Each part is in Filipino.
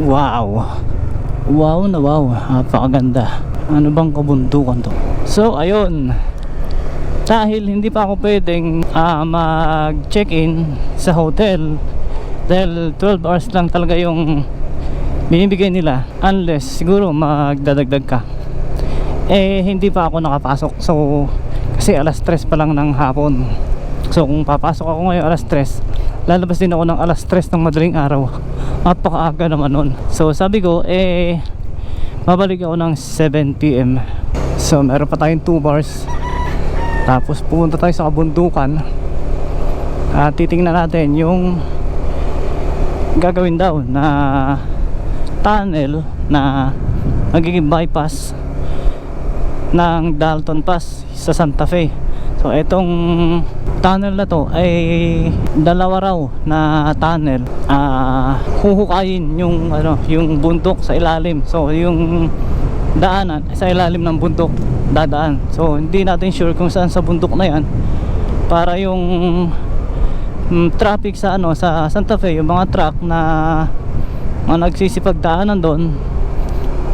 Wow, wow na wow, napakaganda. Ano bang kabundukan to? So ayun, dahil hindi pa ako pwedeng mag check in sa hotel dahil 12 hours lang talaga yung binibigay nila, unless siguro magdadagdag ka, eh hindi pa ako nakapasok. So kasi alas 3 pa lang ng hapon. So kung papasok ako ngayon alas 3, lalabas din ako ng alas 3 ng madaling araw. Napakaaga naman nun. So sabi ko babalik ako ng 7 PM. So meron pa tayong 2 bars. Tapos pupunta tayo sa kabundukan at titingnan natin yung gagawin daw na tunnel na magiging bypass ng Dalton Pass sa Santa Fe. So itong tunnel na to ay dalawa raw na tunnel. Huhukayin yung yung bundok sa ilalim. So yung daanan sa ilalim ng bundok dadaan. So hindi natin sure kung saan sa bundok na yan, para yung traffic sa sa Santa Fe, yung mga truck na nagsisipagdaanan doon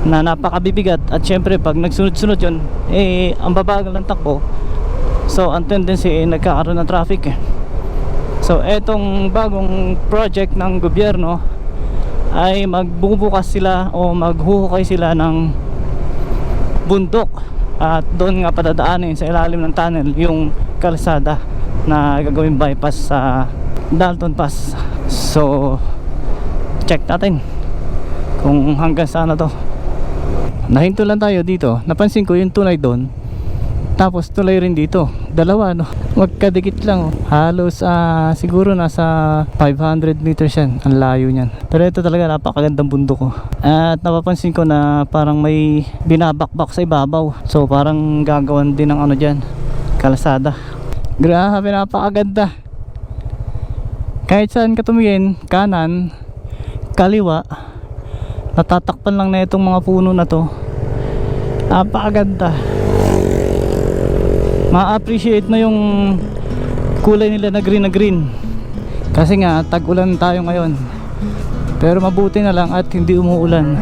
na napakabibigat, at syempre pag nagsunod-sunod yun ang babagal ng takbo. So ang tendency nagkakaroon ng traffic So etong bagong project ng gobyerno ay magbubukas sila o maghuhukay sila ng bundok, at doon nga padadaanin sa ilalim ng tunnel yung kalsada na gagawing bypass sa Dalton Pass. So check natin kung hanggang saan na to. Nahinto lang tayo dito, napansin ko yung tulay doon, tapos tulay rin dito, dalawa magkadikit lang halos siguro nasa 500 meters yan, ang layo niyan. Pero ito talaga napakagandang bundok at napapansin ko na parang may binabakbak sa ibabaw, so parang gagawan din ng dyan, kalsada. Grabe, napakaganda. Kahit saan ka tumingin, kanan, kaliwa, natatakpan lang na itong mga puno na to. Napakaganda. Ma-appreciate na yung kulay nila na green kasi nga tag-ulan tayo ngayon, pero mabuti na lang at hindi umuulan.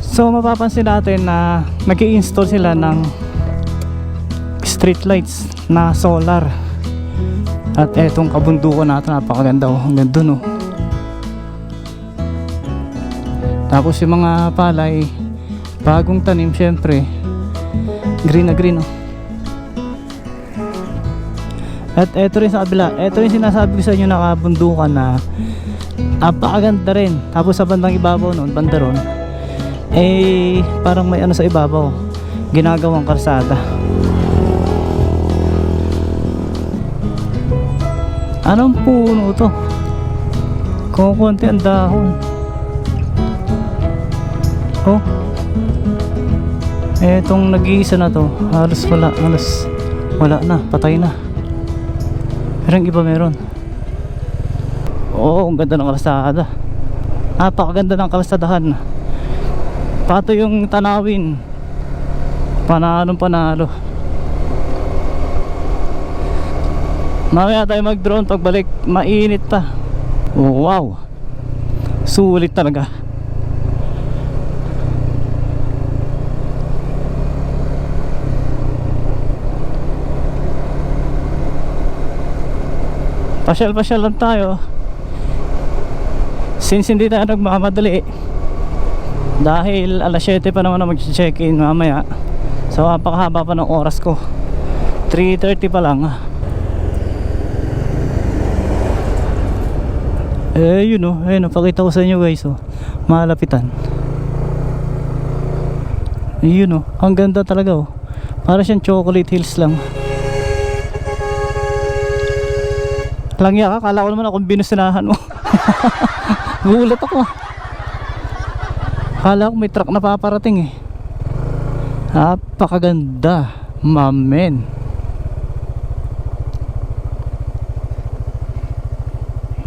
So mapapansin natin na nag-i-install sila ng street lights na solar. At etong kabundukan natin, napakaganda hanggang dun Tapos yung mga palay bagong tanim, syempre green na green At eto rin sa kabila, eto rin sinasabi ko sa inyo na kabundukan na napakaganda rin. Tapos sa bandang ibabaw noon, banda ron, parang may sa ibabaw, ginagawang kalsada. Anong puno to? Kukunti ang dahon. Etong nag-iisa na to, halos wala na, patay na. Pero yung iba meron. Ang ganda ng kalsada. Napakaganda ng kalsadahan. Pato yung tanawin, panalo. Mamaya tayo mag-drone pagbalik, mainit pa. Wow, sulit talaga. Pasyal lang tayo, since hindi tayo nagmamadali dahil alas 7 pa naman na mag-check-in mamaya. So napakahaba pa ng oras ko, 3:30 pa lang. Ayun pakita ko sa inyo guys, malapitan. Ang ganda talaga para siyang chocolate hills lang. Langya ka, kala ko naman akong binusinahan mo. Gulat ako. Kala ko may truck na paparating Napakaganda, mamen.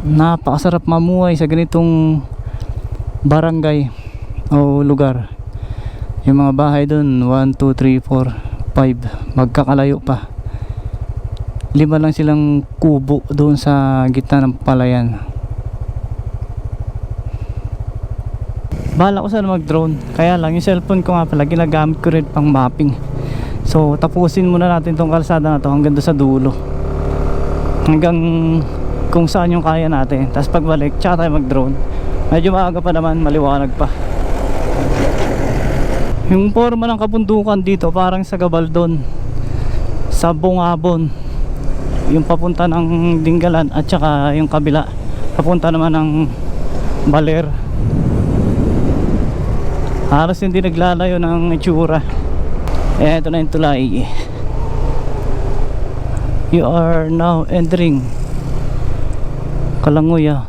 Napakasarap mamuhay sa ganitong barangay o lugar. Yung mga bahay dun 1, 2, 3, 4, 5 magkakalayo pa. 5 lang silang kubo doon sa gitna ng palayan. Bahala ko sana mag drone, kaya lang yung cellphone ko nga pala ginagamit ko rin pang mapping. So tapusin muna natin tong kalsada na to hanggang doon sa dulo, hanggang kung saan yung kaya natin, tapos pagbalik tsaka tayo mag drone. Medyo maaga pa naman, maliwanag pa. Yung forma ng kabundukan dito parang sa Gabaldon, sa Bungabon, yung papunta ng Dingalan, at saka yung kabila papunta naman ng Baler. Halos hindi naglalayo ng itsura. Ito na yung tulay. You are now entering Kalanguya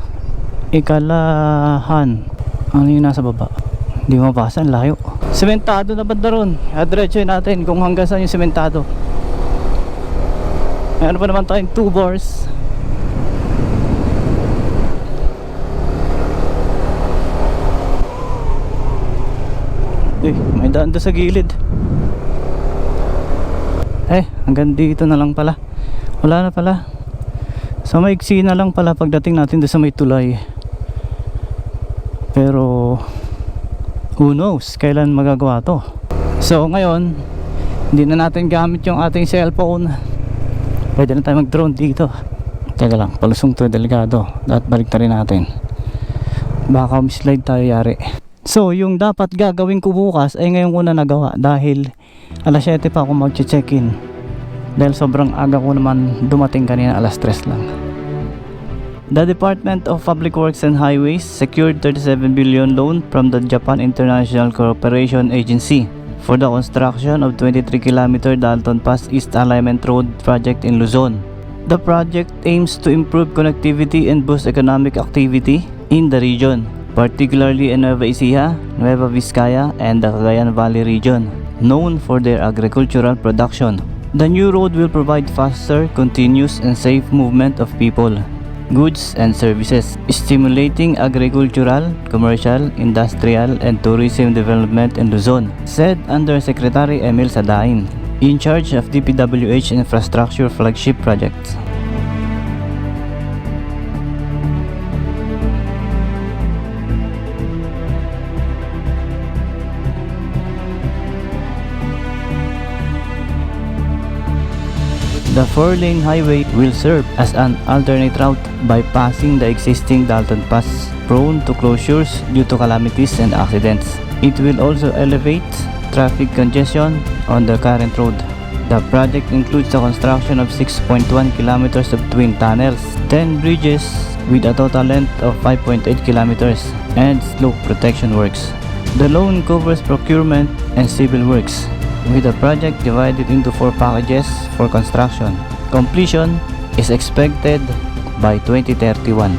Ikalahan. Ano yung nasa baba? Hindi mapasa, layo. Sementado na banda ron. Diretsoy natin kung hanggang saan yung sementado. Meron pa naman tayong 2 bars. May daan doon sa gilid. Hanggang dito na lang pala. Wala na pala. So maiksi na lang pala pagdating natin doon sa may tulay. Pero who knows kailan magagawa to. So ngayon hindi na natin gamit yung ating cellphone. Pwede na tayo mag drone dito. Teka lang, palusong to, delikado. Dapat balik na rin natin, baka mislide tayo yari. So yung dapat gagawin ko bukas ay ngayon ko na nagawa, dahil alas 7 pa ako mag-check-in, dahil sobrang aga ko naman dumating kanina, alas 3 lang. The Department of Public Works and Highways secured 37 billion loan from the Japan International Cooperation Agency for the construction of 23 km Dalton Pass East Alignment Road project in Luzon. The project aims to improve connectivity and boost economic activity in the region, particularly in Nueva Ecija, Nueva Vizcaya, and the Cagayan Valley region, known for their agricultural production. The new road will provide faster, continuous, and safe movement of people, goods, and services, stimulating agricultural, commercial, industrial, and tourism development in Luzon, said Undersecretary Emil Sadain, in charge of DPWH Infrastructure Flagship Projects. The 4-lane highway will serve as an alternate route bypassing the existing Dalton Pass, prone to closures due to calamities and accidents. It will also elevate traffic congestion on the current road. The project includes the construction of 6.1 kilometers of twin tunnels, 10 bridges with a total length of 5.8 kilometers, and slope protection works. The loan covers procurement and civil works, with the project divided into 4 packages for construction. Completion is expected by 2031.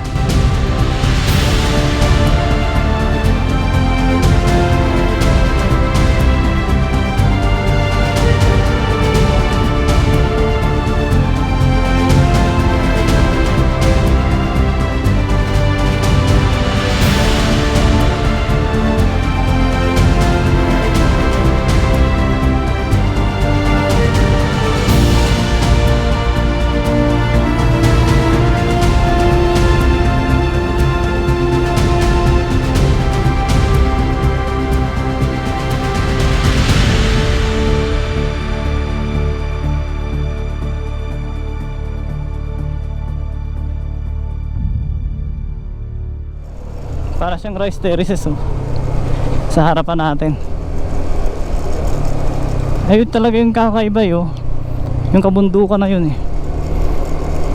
Para siyang rice terraces sa harapan natin. Ayun talaga yung kakaiba yung kabundukan na yun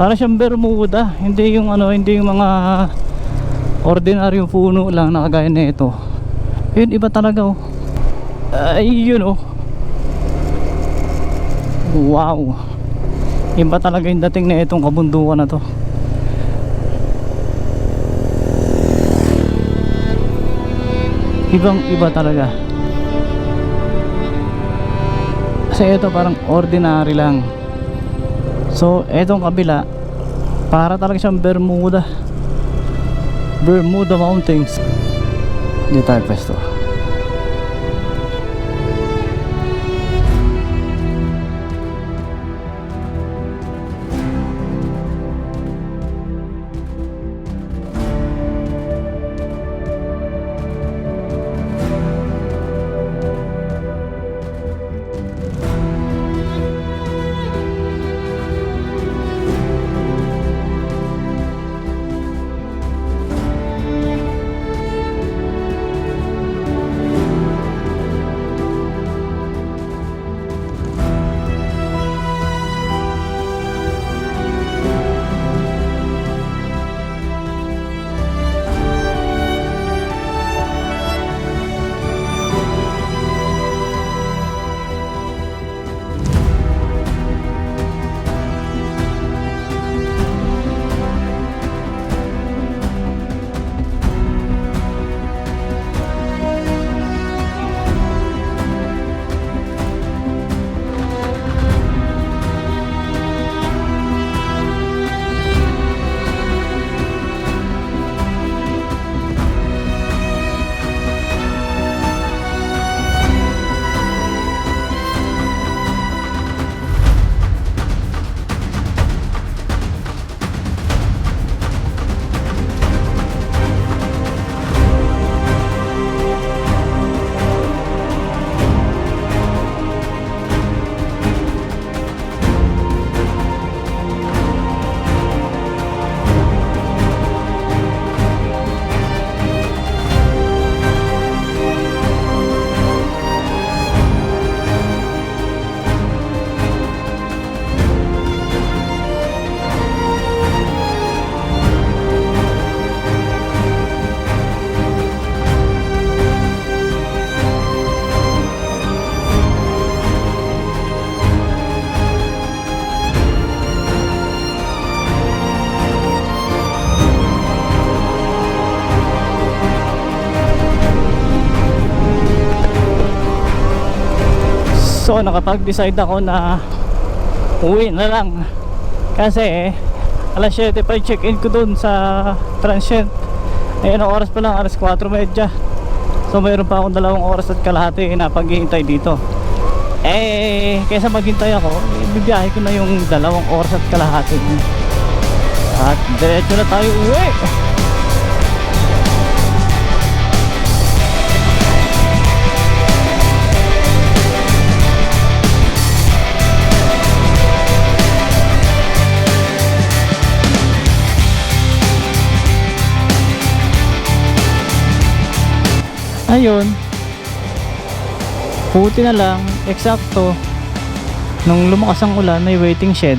Para siyang Bermuda, hindi yung hindi yung mga ordinaryong puno lang na kagaya nito. Yun iba talaga ayun wow, iba talaga yung dating na itong kabundukan na to. Ibang iba talaga, kasi ito parang ordinary lang. So etong kabila para talaga siyang Bermuda Mountains. Dito tayo pwesto. So nakapag-decide ako na uwi na lang. Kasi alas 7 pa yung check-in ko dun sa transient. Ayun, ang oras pa lang, alas 4:30. So mayroon pa akong 2 oras at kalahati na paghihintay dito. Kaysa maghintay ako, bibiyahe ko na yung 2 oras at kalahati. At diretso na tayo uwi. Ayun, buti na lang, eksakto nung lumakas ang ulan may waiting shed.